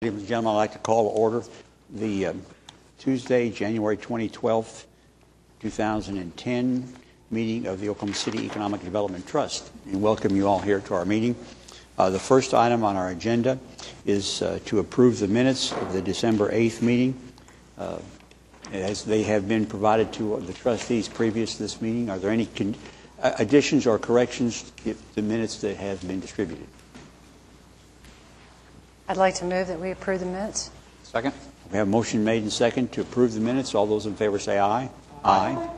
Ladies and gentlemen, I'd like to call to order the Tuesday, January 12th, 2010 meeting of the Oklahoma City Economic Development Trust, and welcome you all here to our meeting. The first item on our agenda is to approve the minutes of the December 8th meeting. As they have been provided to the trustees previous to this meeting, are there any additions or corrections to the minutes that have been distributed? I'd like to move that we approve the minutes. Second. We have a motion made and second to approve the minutes. All those in favor say aye. Aye.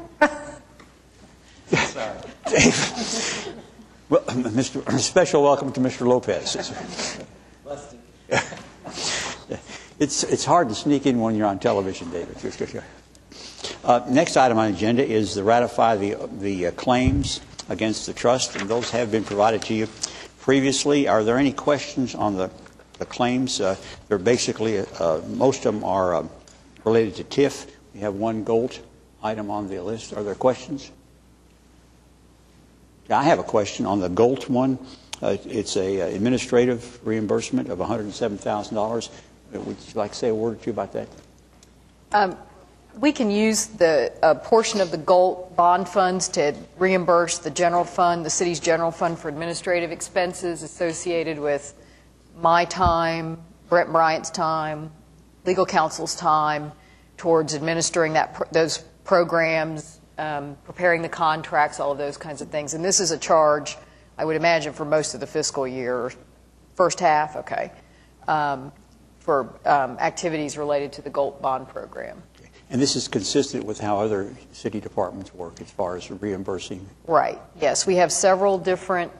Sorry. Well, special welcome to Mr. Lopez. It's hard to sneak in when you're on television, David. Next item on the agenda is to ratify the claims against the trust, and those have been provided to you previously. Are there any questions on the claims? They're basically, most of them are related to TIF. We have one GOLT item on the list. Are there questions? I have a question on the GOLT one. It's a administrative reimbursement of $107,000. Would you like to say a word or two about that? We can use the portion of the GOLT bond funds to reimburse the general fund, the city's general fund, for administrative expenses associated with my time, Brett Bryant's time, legal counsel's time towards administering those programs, preparing the contracts, all of those kinds of things. And this is a charge, I would imagine, for most of the fiscal year, first half, okay, for activities related to the GOLT bond program. And this is consistent with how other city departments work as far as reimbursing? Right, yes. We have several different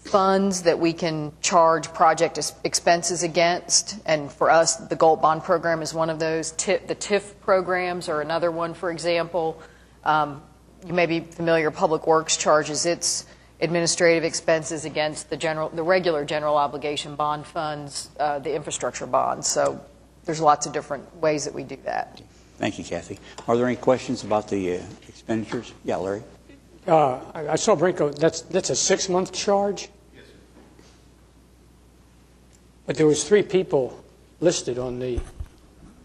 funds that we can charge project expenses against, and for us the GOLT bond program is one of those. The TIF programs are another one, for example. You may be familiar, Public Works charges its administrative expenses against the regular general obligation bond funds, the infrastructure bonds. So there's lots of different ways that we do that. Thank you, Kathy. Are there any questions about the expenditures? Yeah, Larry. I saw Brinko. That's a 6-month charge. Yes. But there was 3 people listed on the.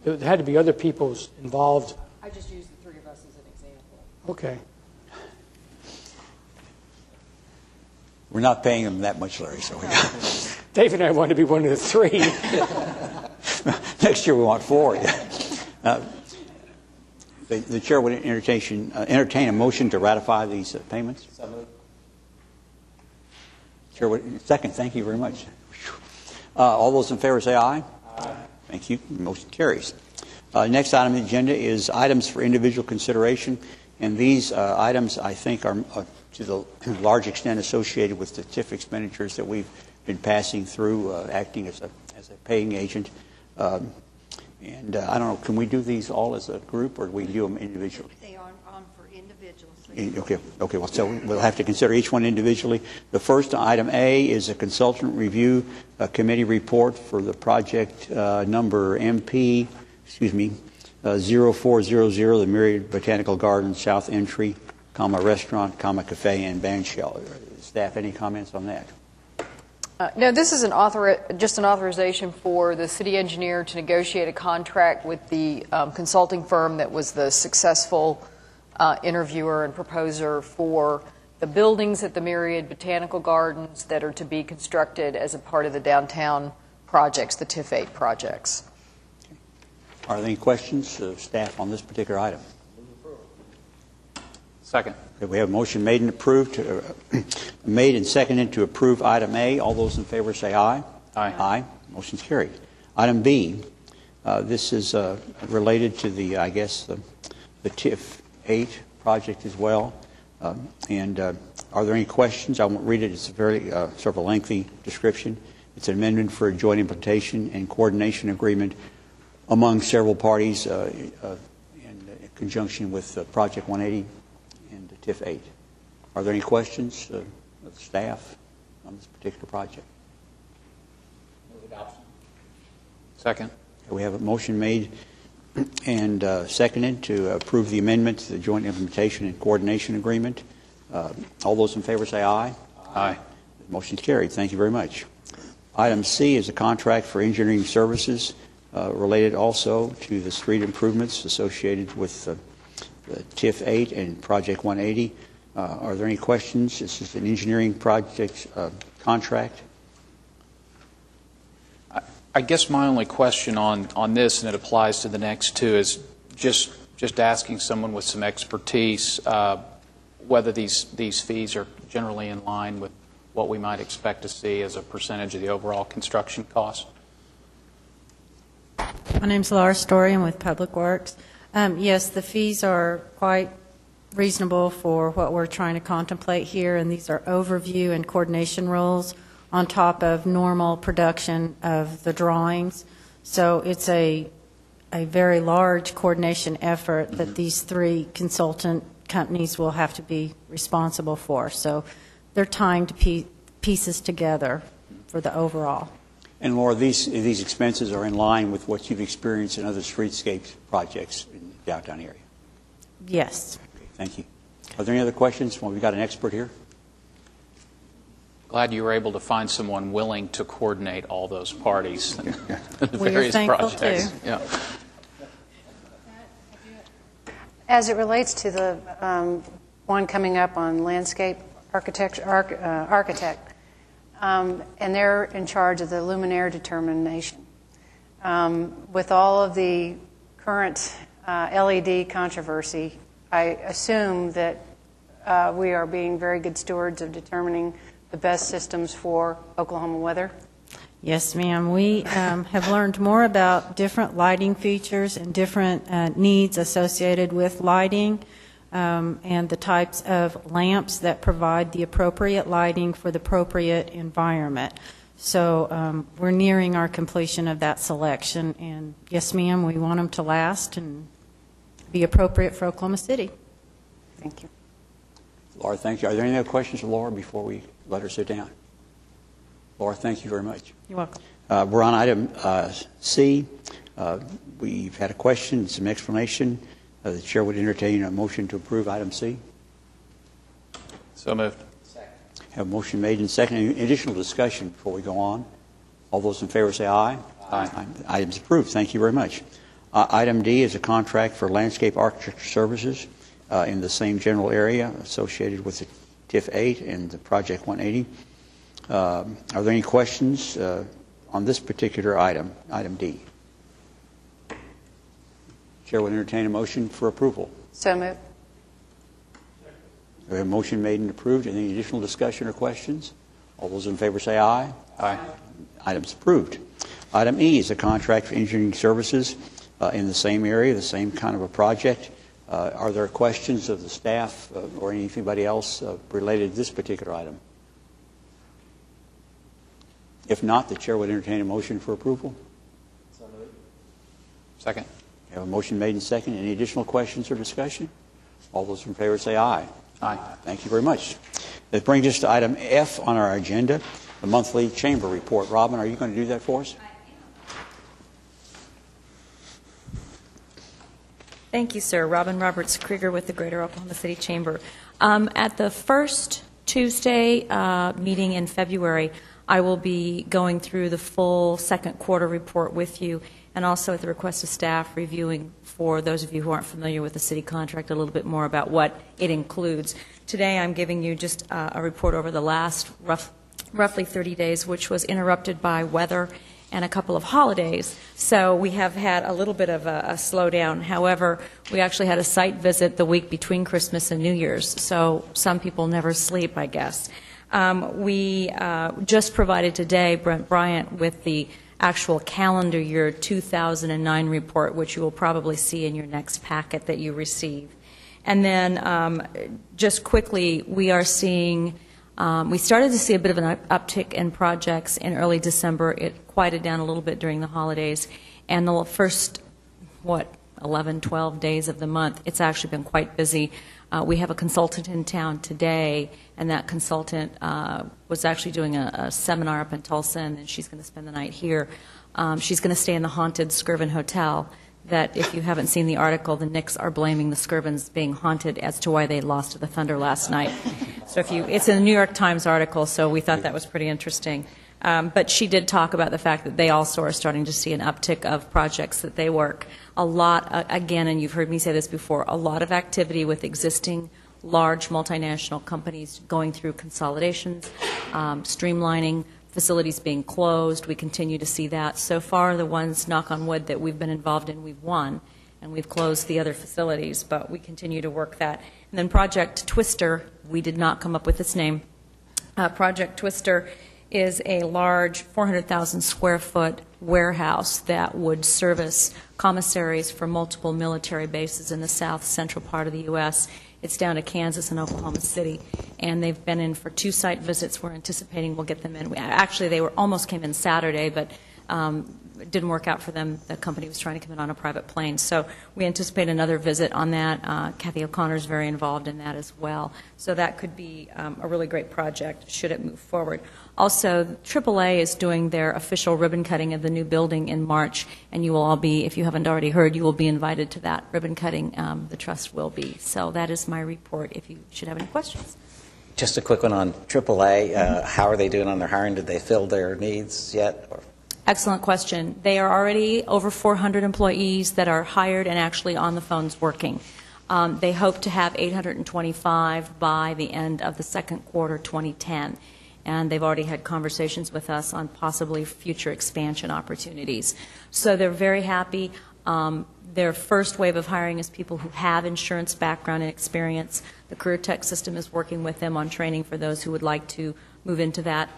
There had to be other people involved. I just used the 3 of us as an example. Okay. We're not paying them that much, Larry. So Dave and I want to be one of the 3. Next year we want 4. The chair would entertain a motion to ratify these payments. Chair would second. Thank you very much. All those in favor say aye. Aye. Thank you. Motion carries. Next item on the agenda is items for individual consideration, and these items I think are to the large extent associated with the TIF expenditures that we've been passing through, acting as a paying agent. And I don't know, can we do these all as a group, or do we do them individually? They are on for individuals. Okay. Well, so we'll have to consider each one individually. The first item A is a consultant review committee report for the project number MP, 0400, the Myriad Botanical Gardens South Entry, restaurant, cafe, and band shell. Staff, any comments on that? No, this is just an authorization for the city engineer to negotiate a contract with the consulting firm that was the successful interviewer and proposer for the buildings at the Myriad Botanical Gardens that are to be constructed as a part of the downtown projects, the TIF 8 projects. Are there any questions of staff on this particular item? Second. Okay, we have a motion made and approved, made and seconded to approve item A. All those in favor say aye. Aye. Aye. Motion's carried. Item B. This is related to the TIF 8 project as well. Are there any questions? I won't read it. It's a very sort of a lengthy description. It's an amendment for a joint implementation and coordination agreement among several parties in conjunction with Project 180 and TIF 8. Are there any questions of staff on this particular project? Move adoption. Second. We have a motion made and seconded to approve the amendment to the joint implementation and coordination agreement. All those in favor say aye. Aye. Motion carried. Thank you very much. Item C is a contract for engineering services related also to the street improvements associated with the TIF 8 and Project 180. Are there any questions? This is an engineering project contract. I guess my only question on this, and it applies to the next two, is just asking someone with some expertise whether these fees are generally in line with what we might expect to see as a percentage of the overall construction cost. My name's Laura Story. I'm with Public Works. Yes, the fees are quite reasonable for what we're trying to contemplate here, and these are overview and coordination roles on top of normal production of the drawings. So it's a very large coordination effort that these three consultant companies will have to be responsible for. So they're tying to pieces together for the overall. And Laura, these expenses are in line with what you've experienced in other streetscape projects in the downtown area? Yes. Okay, thank you. Are there any other questions? Well, we've got an expert here. Glad you were able to find someone willing to coordinate all those parties and the We are various thankful, projects. too. Yeah. As it relates to the one coming up on landscape architect, and they're in charge of the luminaire determination. With all of the current LED controversy, I assume that we are being very good stewards of determining the best systems for Oklahoma weather. Yes, ma'am. We have learned more about different lighting features and different needs associated with lighting and the types of lamps that provide the appropriate lighting for the appropriate environment. So we're nearing our completion of that selection. And yes, ma'am, we want them to last and be appropriate for Oklahoma City. Thank you. Laura, thank you. Are there any other questions for Laura before we let her sit down? Laura, thank you very much. You're welcome. We're on item C. We've had a question, some explanation. The chair would entertain a motion to approve item C. So moved. Have a motion made and seconded. Any additional discussion before we go on? All those in favor say aye. Aye. Item's approved. Thank you very much. Item D is a contract for landscape architecture services in the same general area associated with the TIF 8 and the Project 180. Are there any questions on this particular item, item D? Chair would entertain a motion for approval. So moved. We have a motion made and approved. Any additional discussion or questions? All those in favor say aye. Aye. Item's approved. Item E is a contract for engineering services in the same area, the same kind of a project. Are there questions of the staff or anybody else related to this particular item? If not, the chair would entertain a motion for approval. Second. We have a motion made and second. Any additional questions or discussion? All those in favor say aye. Aye. Thank you very much. That brings us to item F on our agenda, the monthly chamber report. Robin, are you going to do that for us? Thank you, sir. Robin Roberts-Krieger with the Greater Oklahoma City Chamber. At the first Tuesday meeting in February, I will be going through the full second quarter report with you, and also at the request of staff reviewing, for those of you who aren't familiar with the city contract, a little bit more about what it includes. Today I'm giving you just a report over the last roughly 30 days, which was interrupted by weather and a couple of holidays. So we have had a little bit of a slowdown. However, we actually had a site visit the week between Christmas and New Year's, so some people never sleep, I guess. We just provided today Brent Bryant with the actual calendar year 2009 report, which you will probably see in your next packet that you receive. And then just quickly, we are seeing, we started to see a bit of an uptick in projects in early December. It quieted down a little bit during the holidays. And the first, 11, 12 days of the month, it's actually been quite busy. We have a consultant in town today, and that consultant was actually doing a seminar up in Tulsa, and then she's going to spend the night here. She's going to stay in the haunted Skirvin Hotel that, if you haven't seen the article, the Knicks are blaming the Skirvins being haunted as to why they lost to the Thunder last night. So it's in the New York Times article, so we thought that was pretty interesting. But she did talk about the fact that they also are starting to see an uptick of projects that they work. A lot, again, and you've heard me say this before, a lot of activity with existing large multinational companies going through consolidations, streamlining, facilities being closed. We continue to see that. So far, the ones, knock on wood, that we've been involved in, we've won, and we've closed the other facilities, but we continue to work that. And then Project Twister, we did not come up with this name. Project Twister is a large 400,000 square foot warehouse that would service commissaries for multiple military bases in the south central part of the U.S. It's down to Kansas and Oklahoma City, and they've been in for 2 site visits. We're anticipating we'll get them in. Actually, they almost came in Saturday, but it didn't work out for them. The company was trying to come in on a private plane. So we anticipate another visit on that. Kathy O'Connor is very involved in that as well. So that could be a really great project should it move forward. Also, AAA is doing their official ribbon cutting of the new building in March, and you will all be, if you haven't already heard, you will be invited to that ribbon cutting. The trust will be. So that is my report if you should have any questions. Just a quick one on AAA. How are they doing on their hiring? Did they fill their needs yet? Or? Excellent question. They are already over 400 employees that are hired and actually on the phones working. They hope to have 825 by the end of the second quarter 2010. And they've already had conversations with us on possibly future expansion opportunities. So they're very happy. Their first wave of hiring is people who have insurance background and experience. The Career Tech system is working with them on training for those who would like to move into that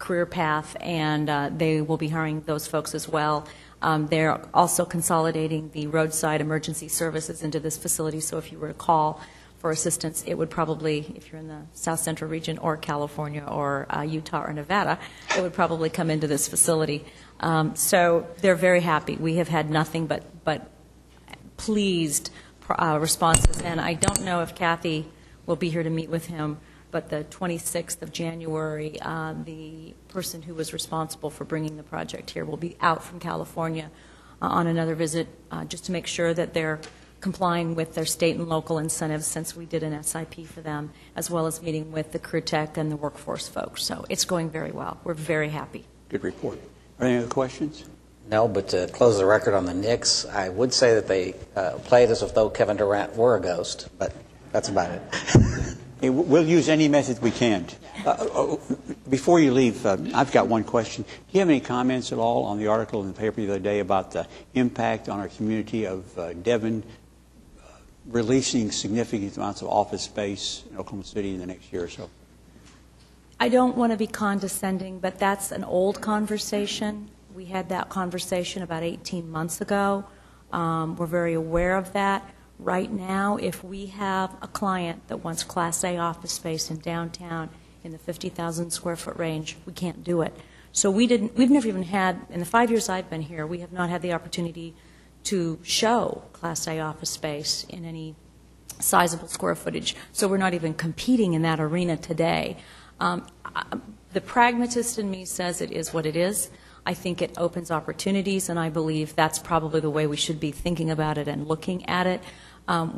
career path, and they will be hiring those folks as well. They're also consolidating the roadside emergency services into this facility, so if you were to call for assistance, it would probably, if you're in the South Central region or California or Utah or Nevada, it would probably come into this facility. So they're very happy. We have had nothing but pleased responses, and I don't know if Kathy will be here to meet with him, but the 26th of January, the person who was responsible for bringing the project here will be out from California on another visit just to make sure that they're complying with their state and local incentives, since we did an SIP for them, as well as meeting with the Career Tech and the workforce folks. So it's going very well. We're very happy. Good report. Are there any other questions? No, but to close the record on the Knicks, I would say that they played as if though Kevin Durant were a ghost, but that's about it. Hey, we'll use any method we can. Before you leave, I've got one question. Do you have any comments at all on the article in the paper the other day about the impact on our community of Devon releasing significant amounts of office space in Oklahoma City in the next year or so? I don't want to be condescending, but that's an old conversation. We had that conversation about 18 months ago. We're very aware of that. Right now, if we have a client that wants Class A office space in downtown in the 50,000 square foot range, we can't do it. So we've never even had, in the 5 years I've been here, we have not had the opportunity to show Class A office space in any sizable square footage. So we're not even competing in that arena today. The pragmatist in me says it is what it is. I think it opens opportunities, and I believe that's probably the way we should be thinking about it and looking at it.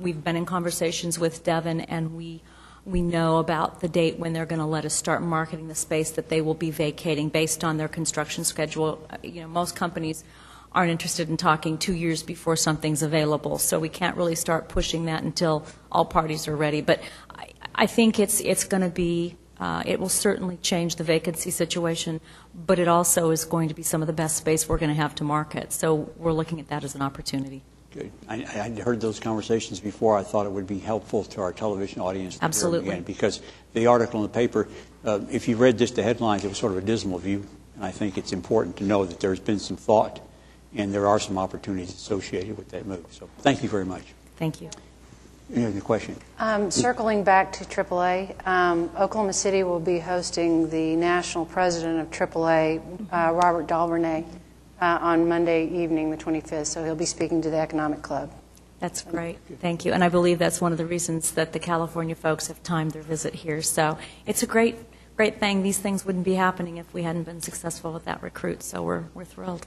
We've been in conversations with Devon, and we know about the date when they're going to let us start marketing the space that they will be vacating based on their construction schedule. You know, most companies aren't interested in talking 2 years before something's available, so we can't really start pushing that until all parties are ready. But I think it's going to be, it will certainly change the vacancy situation, but it also is going to be some of the best space we're going to have to market. So we're looking at that as an opportunity. Good. I'd heard those conversations before. I thought it would be helpful to our television audience. Absolutely. Again, because the article in the paper, if you read just the headlines, it was sort of a dismal view. And I think it's important to know that there's been some thought, and there are some opportunities associated with that move. So thank you very much. Thank you. Any other question? Circling back to AAA, Oklahoma City will be hosting the national president of AAA, Robert Dalvernay, on Monday evening, the 25th, so he'll be speaking to the Economic Club. That's great. Thank you. And I believe that's one of the reasons that the California folks have timed their visit here. So it's a great thing. These things wouldn't be happening if we hadn't been successful with that recruit, so we're thrilled.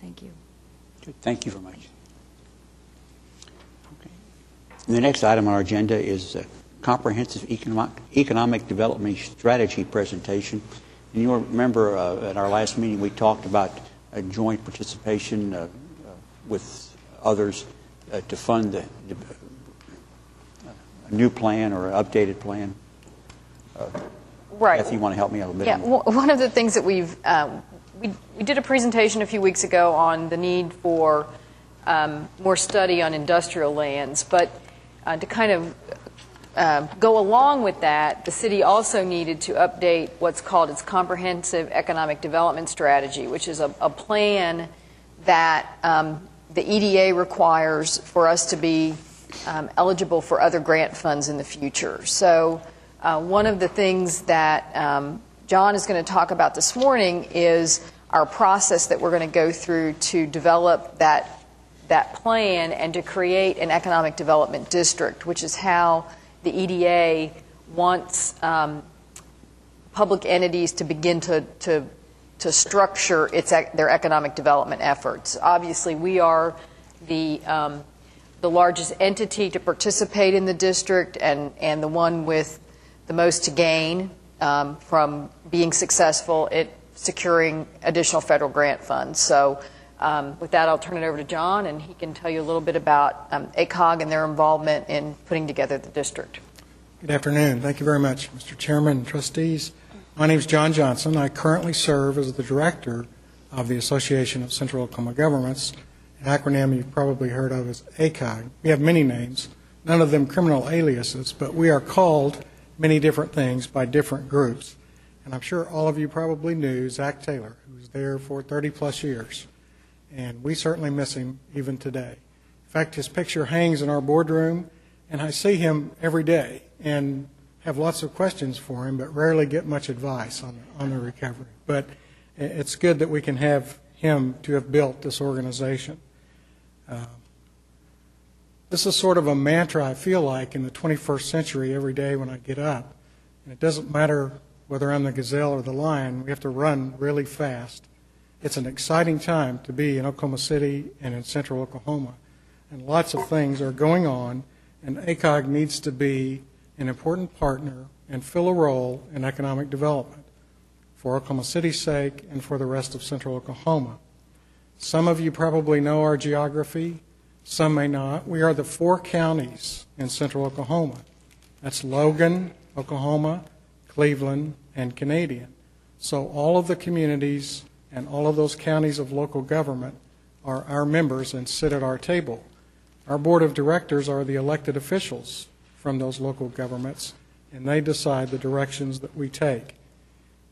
Thank you. Good. Thank you very much. Okay. The next item on our agenda is a comprehensive economic development strategy presentation. And you remember at our last meeting we talked about a joint participation with others to fund a new plan or an updated plan. Right. If you want to help me out a little bit. Yeah, one of the things that we did a presentation a few weeks ago on the need for more study on industrial lands, but to kind of go along with that, the city also needed to update what's called its comprehensive economic development strategy, which is a plan that the EDA requires for us to be eligible for other grant funds in the future. So one of the things that John is going to talk about this morning is our process that we're going to go through to develop that plan and to create an economic development district, which is how the EDA wants public entities to begin to structure their economic development efforts. Obviously, we are the largest entity to participate in the district and the one with the most to gain from being successful at securing additional federal grant funds. So with that, I'll turn it over to John, and he can tell you a little bit about ACOG and their involvement in putting together the district. Good afternoon. Thank you very much, Mr. Chairman and trustees. My name is John Johnson. I currently serve as the director of the Association of Central Oklahoma Governments, an acronym you've probably heard of as ACOG. We have many names, none of them criminal aliases, but we are called many different things by different groups. And I'm sure all of you probably knew Zach Taylor, who was there for 30-plus years. And we certainly miss him even today. In fact, his picture hangs in our boardroom, and I see him every day and have lots of questions for him, but rarely get much advice on the recovery. But it's good that we can have him to have built this organization. This is sort of a mantra I feel like in the 21st century every day when I get up. And it doesn't matter whether I'm the gazelle or the lion, we have to run really fast. It's an exciting time to be in Oklahoma City and in central Oklahoma. And lots of things are going on, and ACOG needs to be an important partner and fill a role in economic development for Oklahoma City's sake and for the rest of central Oklahoma. Some of you probably know our geography, some may not. We are the 4 counties in central Oklahoma. That's Logan, Oklahoma, Cleveland, and Canadian. So all of the communities and all of those counties of local government are our members and sit at our table. Our board of directors are the elected officials from those local governments, and they decide the directions that we take.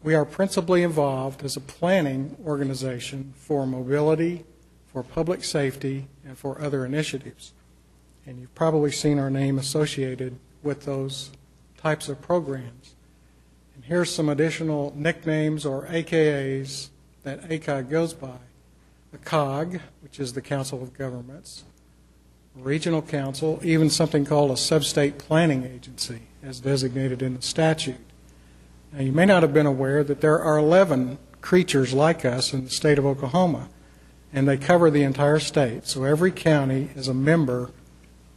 We are principally involved as a planning organization for mobility, for public safety, and for other initiatives. And you've probably seen our name associated with those types of programs. And here's some additional nicknames or AKAs that ACOG goes by. The COG, which is the Council of Governments, Regional Council, even something called a sub-state planning agency as designated in the statute. Now, you may not have been aware that there are 11 creatures like us in the state of Oklahoma, and they cover the entire state. So every county is a member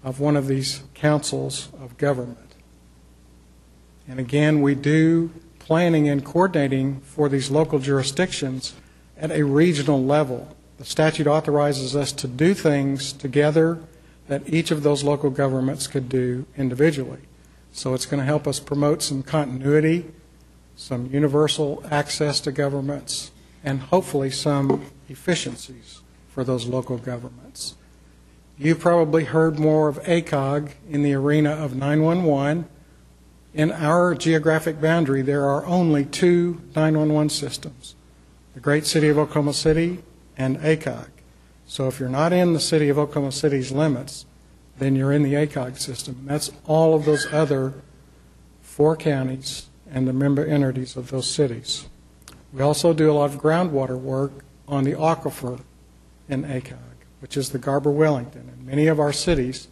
of one of these councils of government. And again, we do planning and coordinating for these local jurisdictions at a regional level. The statute authorizes us to do things together that each of those local governments could do individually. So it's going to help us promote some continuity, some universal access to governments, and hopefully some efficiencies for those local governments. You probably heard more of ACOG in the arena of 911. In our geographic boundary, there are only 2 911 systems, the great city of Oklahoma City and ACOG. So if you're not in the city of Oklahoma City's limits, then you're in the ACOG system. And that's all of those other 4 counties and the member entities of those cities. We also do a lot of groundwater work on the aquifer in ACOG, which is the Garber-Wellington. And many of our cities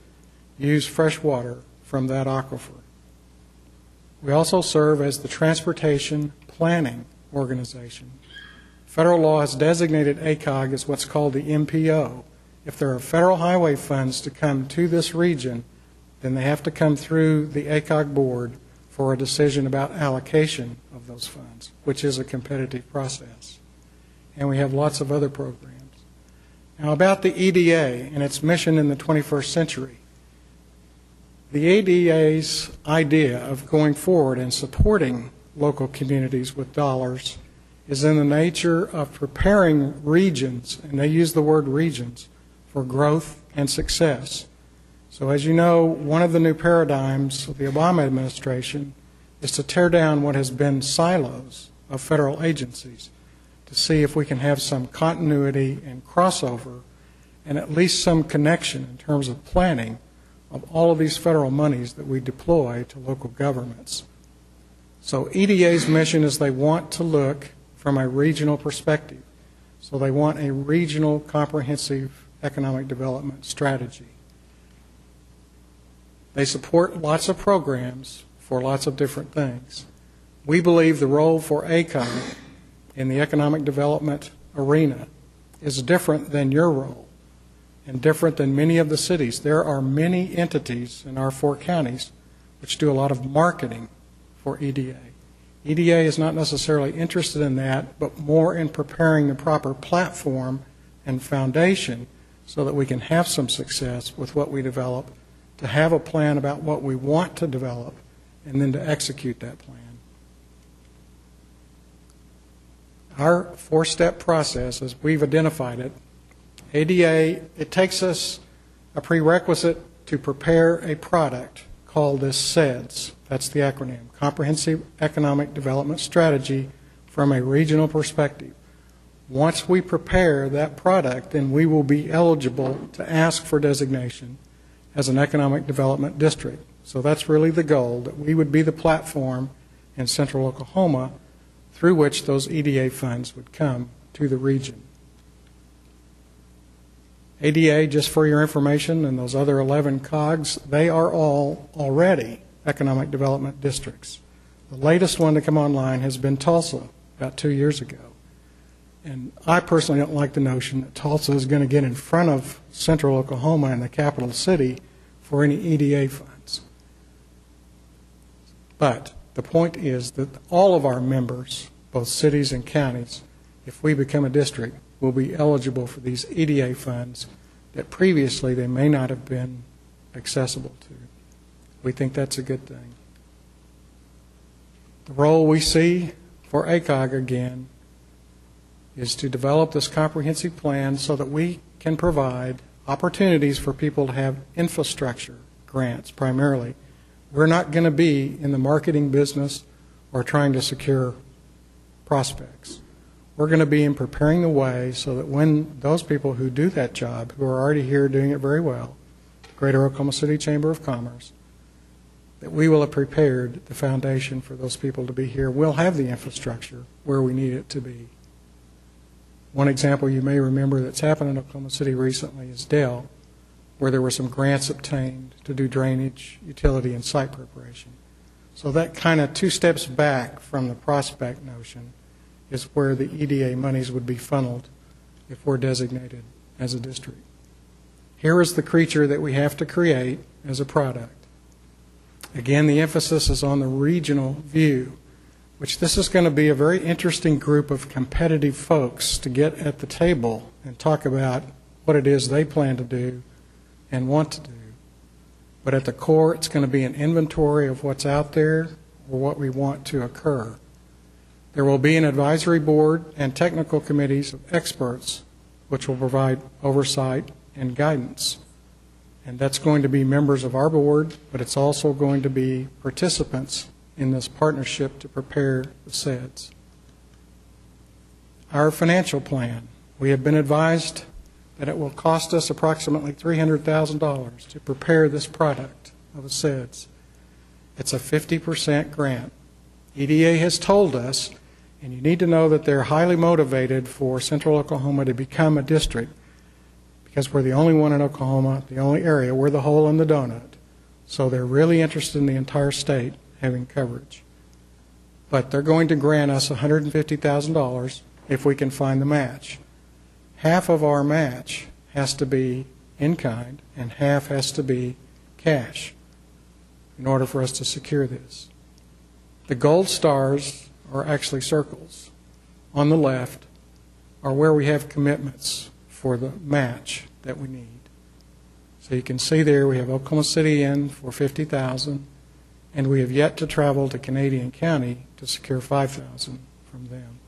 use fresh water from that aquifer. We also serve as the transportation planning organization. Federal law has designated ACOG as what's called the MPO. If there are federal highway funds to come to this region, then they have to come through the ACOG board for a decision about allocation of those funds, which is a competitive process. And we have lots of other programs. Now, about the EDA and its mission in the 21st century, the EDA's idea of going forward and supporting local communities with dollars is in the nature of preparing regions, and they use the word regions, for growth and success. So as you know, one of the new paradigms of the Obama administration is to tear down what has been silos of federal agencies to see if we can have some continuity and crossover and at least some connection in terms of planning of all of these federal monies that we deploy to local governments. So EDA's mission is they want to look from a regional perspective. So they want a regional comprehensive economic development strategy. They support lots of programs for lots of different things. We believe the role for ACOG in the economic development arena is different than your role and different than many of the cities. There are many entities in our 4 counties which do a lot of marketing for EDA. EDA is not necessarily interested in that, but more in preparing the proper platform and foundation so that we can have some success with what we develop, to have a plan about what we want to develop, and then to execute that plan. Our 4-step process, as we've identified it, ADA, it takes us a prerequisite to prepare a product called this CEDS. That's the acronym, Comprehensive Economic Development Strategy from a regional perspective. Once we prepare that product, then we will be eligible to ask for designation as an economic development district. So that's really the goal, that we would be the platform in central Oklahoma through which those EDA funds would come to the region. ADA, just for your information, and those other 11 COGs, they are all already economic development districts. The latest one to come online has been Tulsa about 2 years ago. And I personally don't like the notion that Tulsa is going to get in front of central Oklahoma and the capital city for any EDA funds. But the point is that all of our members, both cities and counties, if we become a district, will be eligible for these EDA funds that previously they may not have been accessible to. We think that's a good thing. The role we see for ACOG, again, is to develop this comprehensive plan so that we can provide opportunities for people to have infrastructure grants primarily. We're not going to be in the marketing business or trying to secure prospects. We're going to be in preparing the way so that when those people who do that job, who are already here doing it very well, Greater Oklahoma City Chamber of Commerce, that we will have prepared the foundation for those people to be here. We'll have the infrastructure where we need it to be. One example you may remember that's happened in Oklahoma City recently is Dell, where there were some grants obtained to do drainage, utility, and site preparation. So that kind of 2 steps back from the prospect notion is where the EDA monies would be funneled if we're designated as a district. Here is the creature that we have to create as a product. Again, the emphasis is on the regional view, which this is going to be a very interesting group of competitive folks to get at the table and talk about what it is they plan to do and want to do. But at the core, it's going to be an inventory of what's out there or what we want to occur. There will be an advisory board and technical committees of experts which will provide oversight and guidance. And that's going to be members of our board, but it's also going to be participants in this partnership to prepare the CEDS. Our financial plan, we have been advised that it will cost us approximately $300,000 to prepare this product of a CEDS. It's a 50% grant. EDA has told us, and you need to know that they're highly motivated for Central Oklahoma to become a district because we're the only one in Oklahoma, the only area, we're the hole in the donut. So they're really interested in the entire state having coverage. But they're going to grant us $150,000 if we can find the match. Half of our match has to be in kind and half has to be cash in order for us to secure this. The gold stars are actually circles. On the left are where we have commitments for the match that we need. So you can see there we have Oklahoma City in for $50,000, and we have yet to travel to Canadian County to secure $5,000 from them.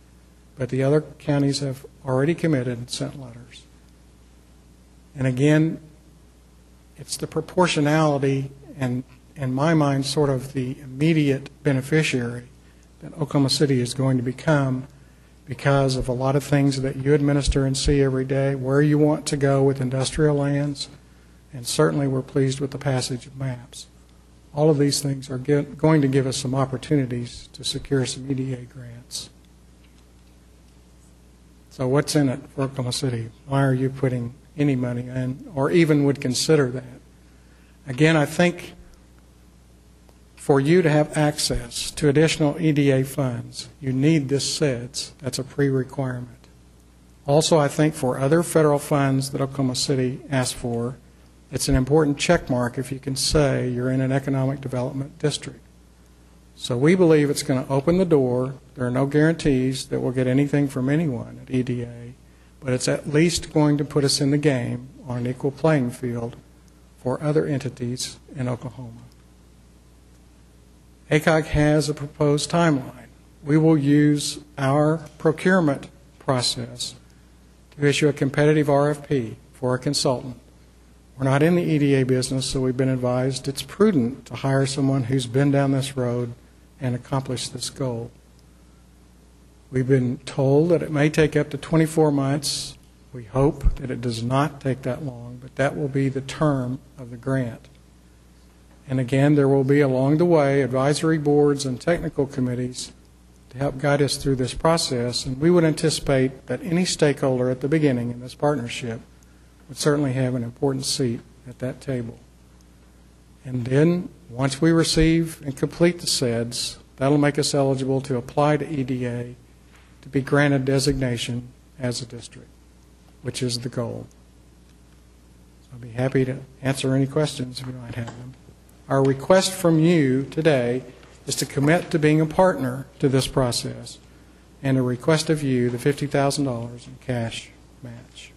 But the other counties have already committed and sent letters. And again, it's the proportionality and, in my mind, sort of the immediate beneficiary that Oklahoma City is going to become because of a lot of things that you administer and see every day, where you want to go with industrial lands, and certainly we're pleased with the passage of maps. All of these things are going to give us some opportunities to secure some EDA grants. So what's in it for Oklahoma City? Why are you putting any money in, or even would consider that? Again, I think for you to have access to additional EDA funds, you need this SEDS. That's a pre-requirement. Also, I think for other federal funds that Oklahoma City asks for, it's an important check mark if you can say you're in an economic development district. So we believe it's going to open the door. There are no guarantees that we'll get anything from anyone at EDA, but it's at least going to put us in the game on an equal playing field for other entities in Oklahoma. ACOG has a proposed timeline. We will use our procurement process to issue a competitive RFP for a consultant. We're not in the EDA business, so we've been advised it's prudent to hire someone who's been down this road and accomplished this goal. We've been told that it may take up to 24 months. We hope that it does not take that long, but that will be the term of the grant. And again, there will be along the way advisory boards and technical committees to help guide us through this process, and we would anticipate that any stakeholder at the beginning in this partnership would certainly have an important seat at that table. And then, once we receive and complete the SEDS, that'll make us eligible to apply to EDA to be granted designation as a district, which is the goal. So I'll be happy to answer any questions if you might have them. Our request from you today is to commit to being a partner to this process and a request of you the $50,000 in cash match.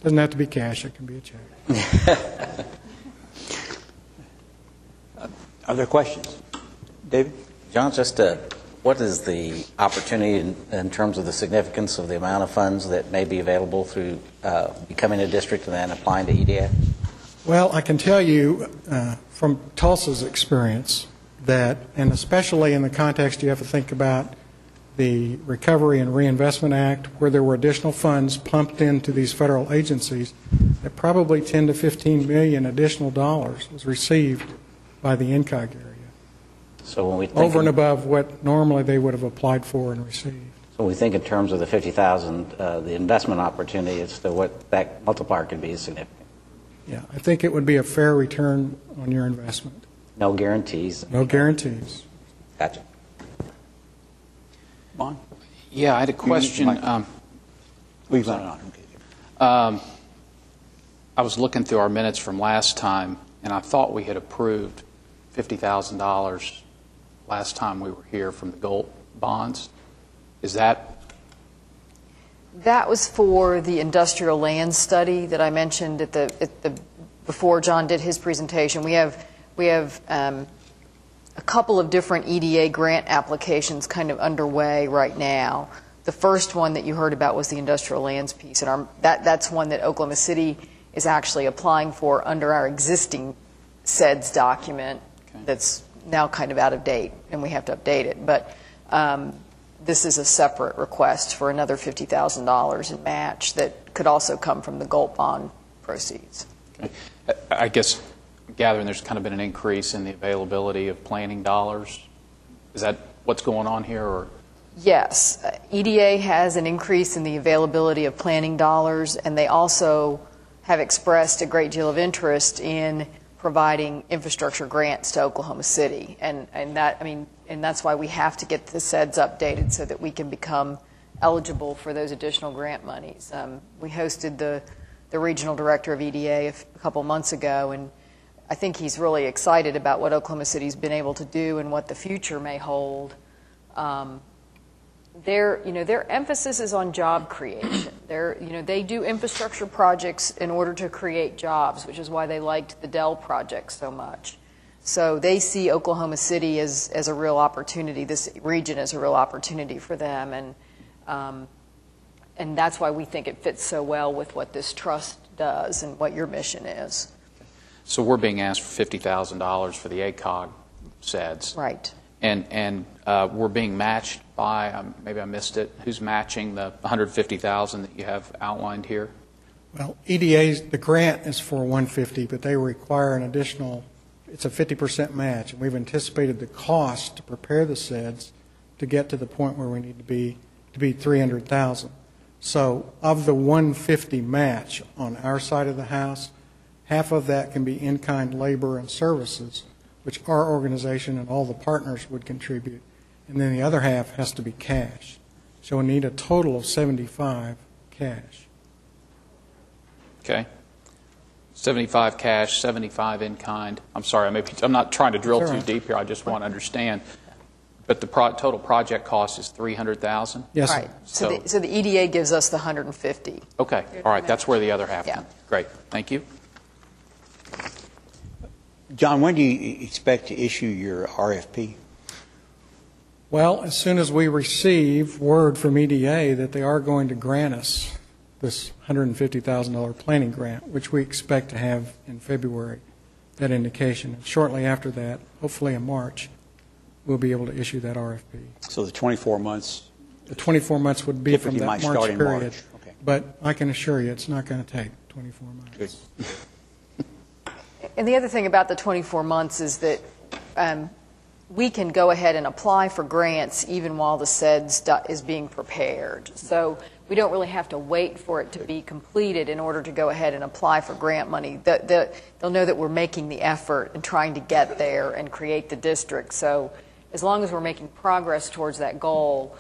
Doesn't have to be cash, it can be a check. Are there questions? David? John, just what is the opportunity in terms of the significance of the amount of funds that may be available through becoming a district and then applying to EDA? Well, I can tell you from Tulsa's experience that, and especially in the context you have to think about the Recovery and Reinvestment Act, where there were additional funds pumped into these federal agencies, that probably 10 to 15 million additional dollars was received by the NCOG area. So when we think over and above what normally they would have applied for and received. So when we think in terms of the 50,000, the investment opportunity as to what that multiplier could be is significant. Yeah, I think it would be a fair return on your investment. No guarantees. No guarantees. Gotcha. Bon? Yeah, I had a question. We've gone on. I was looking through our minutes from last time, and I thought we had approved $50,000 last time we were here from the gold bonds. Is that? That was for the industrial land study that I mentioned before John did his presentation. We have a couple of different EDA grant applications kind of underway right now. The first one that you heard about was the industrial lands piece, and that's one that Oklahoma City is actually applying for under our existing SEDS document. Okay. That's now kind of out of date, and we have to update it. But this is a separate request for another $50,000 in match that could also come from the gold bond proceeds. Okay. I guess gathering there's kind of been an increase in the availability of planning dollars. Is that what's going on here? Or? Yes. EDA has an increase in the availability of planning dollars, and they also have expressed a great deal of interest in providing infrastructure grants to Oklahoma City. And that's why we have to get the SEDS updated so that we can become eligible for those additional grant monies. We hosted the regional director of EDA a couple months ago, and I think he's really excited about what Oklahoma City's been able to do and what the future may hold. Their emphasis is on job creation. They do infrastructure projects in order to create jobs, which is why they liked the Dell project so much. So they see Oklahoma City as a real opportunity, this region as a real opportunity for them, and that's why we think it fits so well with what this trust does and what your mission is. So we're being asked for $50,000 for the ACOG SEDS. Right. And we're being matched by, maybe I missed it, who's matching the $150,000 that you have outlined here? Well, EDA's, the grant is for 150, but they require an additional, it's a 50% match, and we've anticipated the cost to prepare the SEDS to get to the point where we need to be $300,000. So of the 150 match on our side of the house, half of that can be in-kind labor and services, which our organization and all the partners would contribute, and then the other half has to be cash. So we need a total of 75 cash. Okay. 75 cash, 75 in kind. I'm sorry, I'm not trying to drill too deep here. I just want to understand. But the total project cost is $300,000? Yes, sir. Right. So the EDA gives us the 150. Okay. All right. That's where the other half comes. Great. Thank you. John, when do you expect to issue your RFP? Well, as soon as we receive word from EDA that they are going to grant us this $150,000 planning grant, which we expect to have in February, that indication. And shortly after that, hopefully in March, we'll be able to issue that RFP. So the 24 months? The 24 months would be from that March period. March. Okay. But I can assure you it's not going to take 24 months. Good. And the other thing about the 24 months is that we can go ahead and apply for grants even while the SEDS is being prepared. So we don't really have to wait for it to be completed in order to go ahead and apply for grant money. They'll know that we're making the effort and trying to get there and create the district. So as long as we're making progress towards that goal,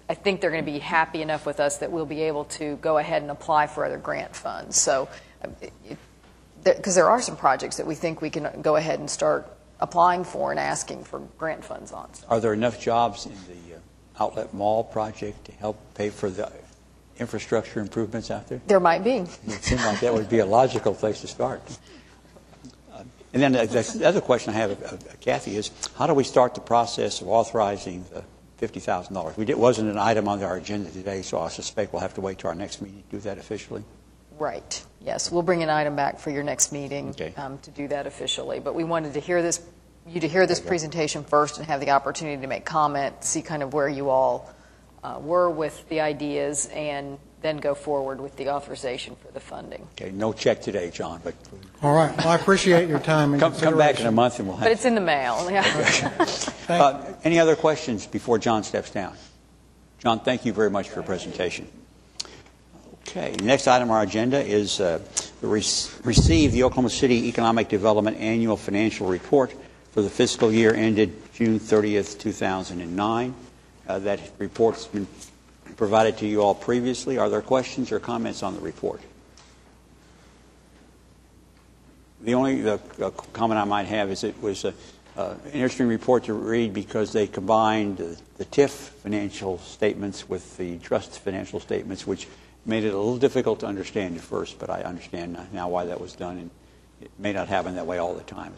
I think they're going to be happy enough with us that we'll be able to go ahead and apply for other grant funds. So because there are some projects that we think we can go ahead and start applying for and asking for grant funds on. So. Are there enough jobs in the Outlet Mall project to help pay for the infrastructure improvements out there? There might be. It seems like that would be a logical place to start. And then the other question I have, Kathy, is how do we start the process of authorizing the $50,000? It wasn't an item on our agenda today, so I suspect we'll have to wait till our next meeting to do that officially. Right. Yes, we'll bring an item back for your next meeting to do that officially. But we wanted to hear this presentation first and have the opportunity to make comment, see kind of where you all were with the ideas, and then go forward with the authorization for the funding. Okay, no check today, John. But all right. Well, I appreciate your time and come back in a month and we'll have. But it's in the mail. Yeah. Any other questions before John steps down? John, thank you very much for your presentation. Okay, the next item on our agenda is receive the Oklahoma City Economic Development Annual Financial Report for the fiscal year ended June 30th, 2009. That report's been provided to you all previously. Are there questions or comments on the report? The only comment I might have is it was an interesting report to read because they combined the TIF financial statements with the trust financial statements, which made it a little difficult to understand at first, but I understand now why that was done, and it may not happen that way all the time.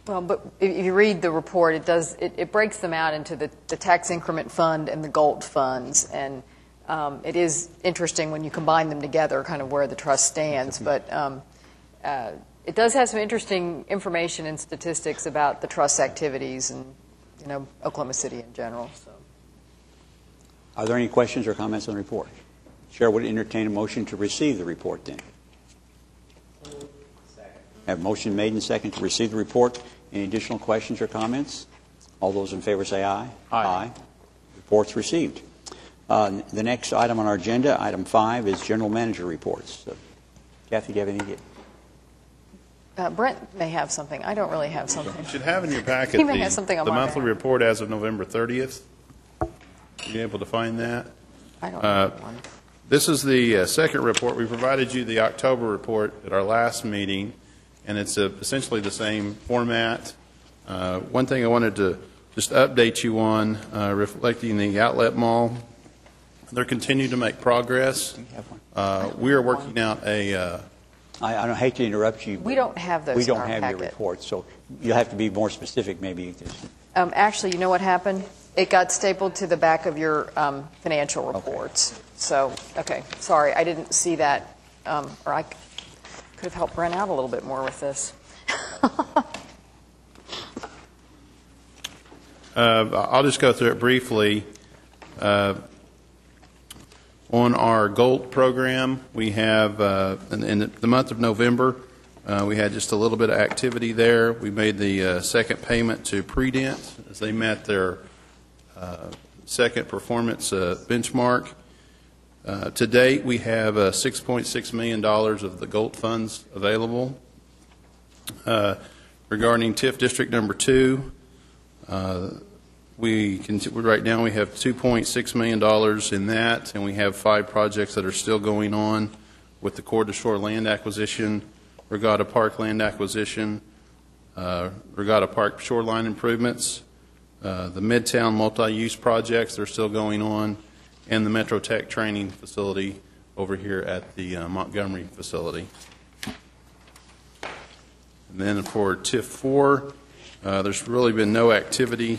Well, but if you read the report, it breaks them out into the tax increment fund and the GOLT funds, and it is interesting when you combine them together, kind of where the trust stands. But it does have some interesting information and statistics about the trust activities and Oklahoma City in general. So. Are there any questions or comments on the report? Chair would entertain a motion to receive the report then. Second. Have a motion made and second to receive the report. Any additional questions or comments? All those in favor say aye. Aye. Report's received. The next item on our agenda, item 5, is general manager reports. So, Kathy, do you have any? Brent may have something. I don't really have something. You should have in your packet He may have something on the my monthly behalf. report as of November 30th. Are you able to find that? I don't have one. This is the second report. We provided you the October report at our last meeting, and it's essentially the same format. One thing I wanted to just update you on, reflecting the outlet mall, they're continuing to make progress. We are working out a... I don't hate to interrupt you. We don't have those We in don't our have your packet. report, so you'll have to be more specific maybe. Actually, you know what happened? It got stapled to the back of your financial reports. So, okay, sorry, I didn't see that, or I could have helped Brent out a little bit more with this. I'll just go through it briefly. On our GOLT program, we have, in the month of November, we had just a little bit of activity there. We made the second payment to Predent as they met their second performance benchmark. To date, we have $6.6 million of the GOLT funds available. Regarding TIF District Number 2, right now we have $2.6 million in that, and we have 5 projects that are still going on with the Core to Shore land acquisition, Regatta Park land acquisition, Regatta Park shoreline improvements, the Midtown multi-use projects that are still going on, and the Metro Tech training facility over here at the Montgomery facility. And then for TIF 4, there's really been no activity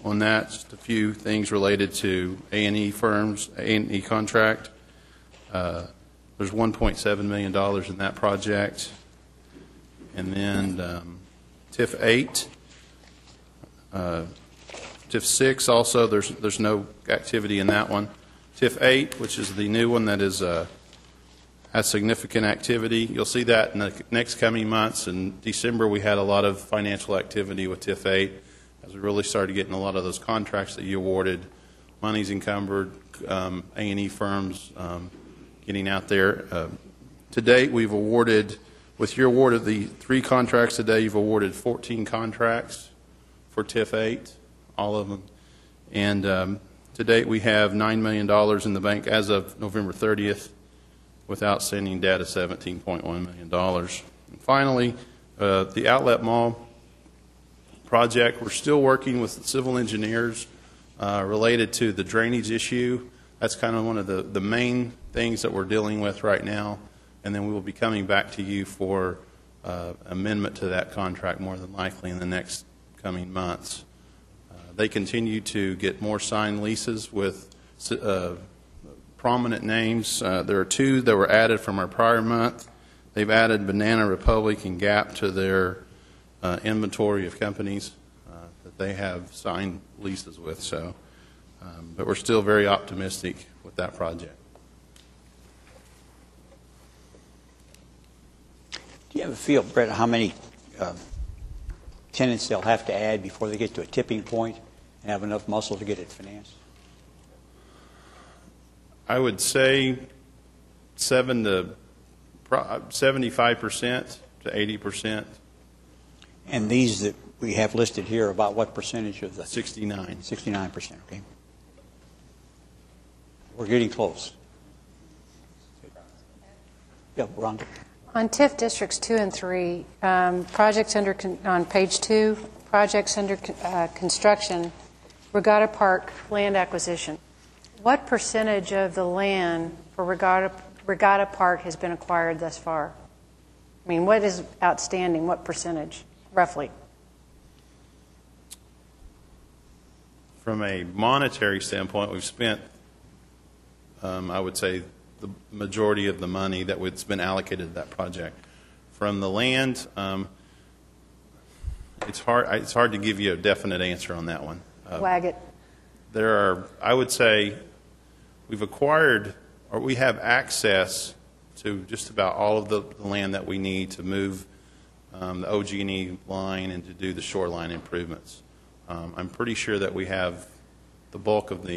on that, just a few things related to A&E firms, A&E contract. There's $1.7 million in that project. And then TIF 8, TIF 6 also, there's no activity in that one. TIF 8, which is the new one that is has significant activity. You'll see that in the next coming months. In December, we had a lot of financial activity with TIF 8 as we really started getting a lot of those contracts that you awarded, monies encumbered, A&E firms getting out there. To date, we've awarded, with your award of the 3 contracts today, you've awarded 14 contracts for TIF 8, all of them. And to date, we have $9 million in the bank as of November 30th, with outstanding debt of $17.1 million. And finally, the Outlet Mall project, we're still working with civil engineers related to the drainage issue. That's kind of one of the main things that we're dealing with right now, and then we will be coming back to you for amendment to that contract more than likely in the next coming months. They continue to get more signed leases with prominent names. There are 2 that were added from our prior month. They've added Banana Republic and Gap to their inventory of companies that they have signed leases with. So, but we're still very optimistic with that project. Do you have a feel, Brett, how many tenants they'll have to add before they get to a tipping point and have enough muscle to get it financed? I would say 75% to 80%. And these that we have listed here, about what percentage of the? 69. 69%, okay. We're getting close. Yeah, Rhonda. On TIF Districts 2 and 3, projects under on page 2, projects under construction, Regatta Park land acquisition. What percentage of the land for Regatta Park has been acquired thus far? I mean, what is outstanding? What percentage, roughly? From a monetary standpoint, we've spent, I would say, the majority of the money that has been allocated to that project. From the land, it's hard to give you a definite answer on that one. Wag it. There are, I would say, we've acquired, or we have access to just about all of the land that we need to move the OG&E line and to do the shoreline improvements. I'm pretty sure that we have the bulk of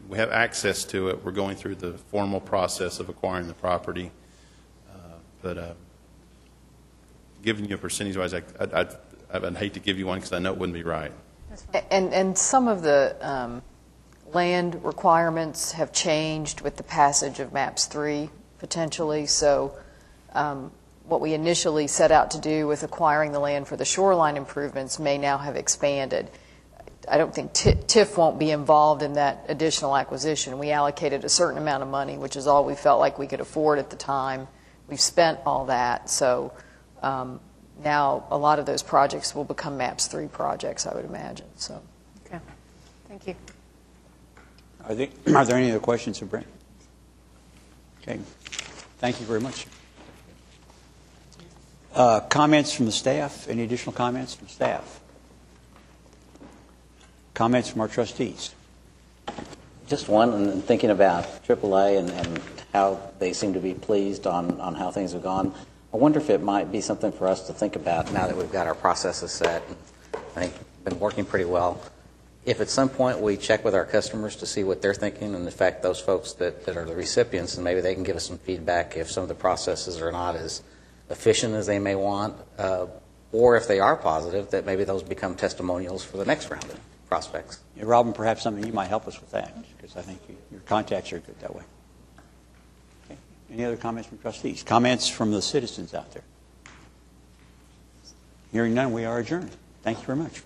we have access to it. We're going through the formal process of acquiring the property. But giving you a percentage-wise, I'd hate to give you one because I know it wouldn't be right. And some of the land requirements have changed with the passage of MAPS 3, potentially. So what we initially set out to do with acquiring the land for the shoreline improvements may now have expanded. I don't think TIF won't be involved in that additional acquisition. We allocated a certain amount of money, which is all we felt like we could afford at the time. We've spent all that, so now a lot of those projects will become MAPS 3 projects, I would imagine. So, Okay. Thank you. Are there any other questions for Brent? Okay. Thank you very much. Comments from the staff? Any additional comments from staff? Comments from our trustees? Just one, and thinking about AAA and how they seem to be pleased on how things have gone, I wonder if it might be something for us to think about now that we've got our processes set. I think been working pretty well. If at some point we check with our customers to see what they're thinking, and in fact those folks that are the recipients, and maybe they can give us some feedback if some of the processes are not as efficient as they may want, or if they are positive, that maybe those become testimonials for the next round of prospects. Yeah, Robin, perhaps something you might help us with that, because I think your contacts are good that way. Okay. Any other comments from trustees? Comments from the citizens out there? Hearing none, we are adjourned. Thank you very much.